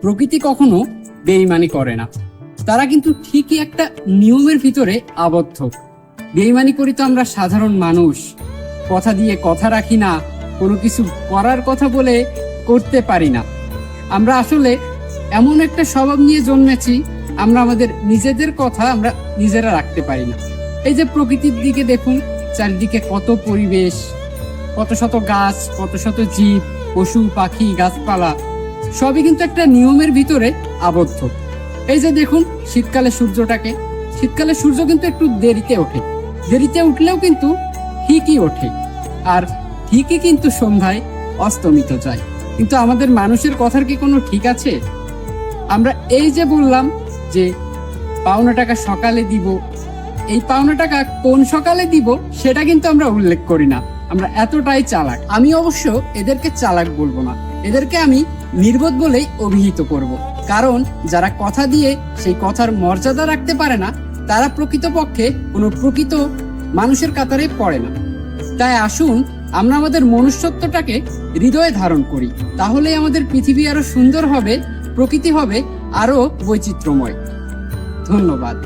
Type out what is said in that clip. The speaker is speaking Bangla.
প্রকৃতি কখনো বেইমানি করে না, তারা কিন্তু ঠিকই একটা নিয়মের ভিতরে আবদ্ধ। বেইমানি করি তো আমরা সাধারণ মানুষ, কথা দিয়ে কথা রাখি না, কোনো কিছু করার কথা বলে করতে পারি না। আমরা আসলে এমন একটা স্বভাব নিয়ে জন্মেছি, আমরা আমাদের নিজেদের কথা আমরা নিজেরা রাখতে পারি না। এই যে প্রকৃতির দিকে দেখুন, চারিদিকে কত পরিবেশ, কত শত গাছ, কত শত জীব, পশু পাখি, গাছপালা, সবই কিন্তু একটা নিয়মের ভিতরে আবদ্ধ। এই যে দেখুন শীতকালে সূর্যটাকে, শীতকালে সূর্য কিন্তু একটু দেরিতে ওঠে, দেরিতে উঠলেও কিন্তু ঠিকই ওঠে, আর ঠিকই কিন্তু সন্ধ্যায় অস্তমিত যায়। কিন্তু আমাদের মানুষের কথার কি কোনো ঠিক আছে? আমরা এই যে বললাম যে পাওনা টাকা সকালে দিব, এই পাওনা টাকা কোন সকালে দিব সেটা কিন্তু আমরা উল্লেখ করি না। আমরা এতটাই চালাক। আমি অবশ্য এদেরকে চালাক বলবো না, এদেরকে আমি নির্বোধ বলেই অভিহিত করব। কারণ যারা কথা দিয়ে সেই কথার মর্যাদা রাখতে পারে না, তারা প্রকৃতপক্ষে কোনো প্রকৃত মানুষের কাতারে পড়ে না। তাই আসুন আমরা আমাদের মনুষ্যত্বটাকে হৃদয়ে ধারণ করি, তাহলেই আমাদের পৃথিবী আরো সুন্দর হবে, প্রকৃতি হবে আরো বৈচিত্র্যময়। ধন্যবাদ।